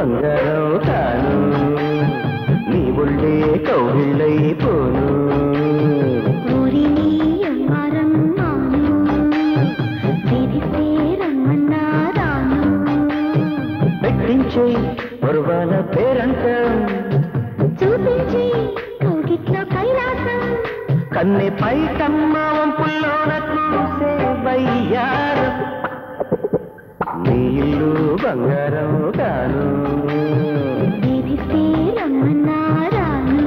బంగారం కాను నీ ఒళ్ళే కౌగిళ్ళైపోను పెట్టించే పరువాల పేరంటం చూపించి కౌగిట్లో కైలాసం కన్నె పైటమ్మ వంపుల్లోన చూసే వయ్యారం నీ ఇల్లు బంగారం కాను వేధిస్తే రమ్మన్నా రాను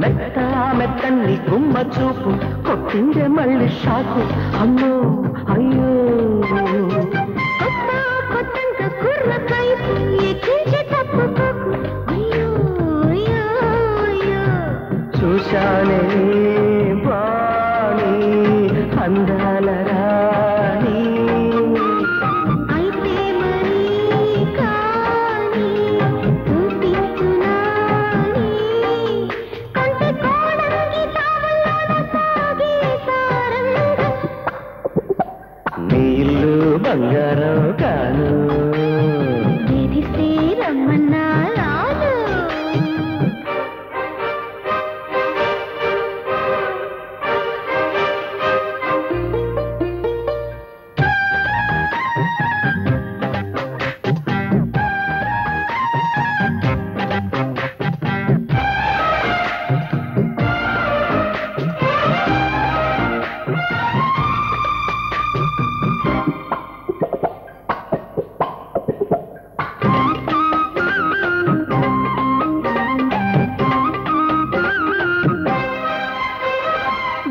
మెత్త మెత్తన్ని గుమ్మ చూపు కొట్టిందే మళ్ళీ షాకు అమ్మో అయ్యో కొత్తంత కుర్ర కైపు ఎక్కించి తప్పుకోకు అయ్యో అయ్యో అయ్యో చూశానే బాణి అందాల రాణి అయితే మరి కానీ చూపించునాని కంటి కోణంగి తావల్లోన సాగే సారంగం నీ ఇల్లు బంగారం కాను వేధిస్తే రమ్మన్నా రాను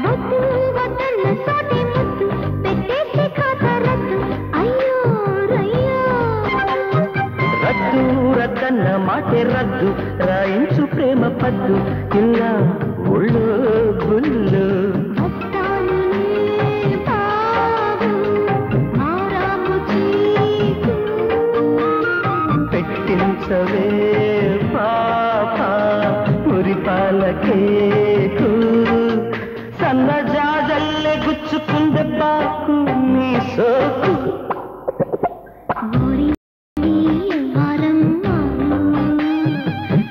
వద్దు వద్దన్న సోటి ముద్దు పెట్టేసి ఖాతా రద్దు అయ్యో రయ్యో రద్దు రద్దన్న మాటే రద్దు రాయించు ప్రేమ పద్దు ఇలా ఒళ్ళు గుళ్ళు వస్తాను బాబు మారాపు చీకు పెట్టించవే పాప మురిపాల కేకు సన్న జాజల్లే గుచ్చుకుందే బాకు నీ సోకు ఊరి వారం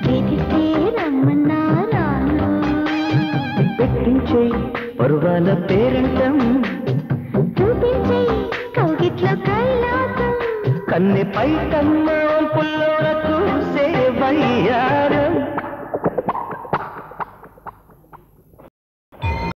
వేధిస్తే రమ్మన్నా రాను పెట్టించే పరువాల పేరంటం చూపించి కౌగిట్లో కైలాసం కన్నె పైటమ్మ పుల్లోన చూసే వయ్యా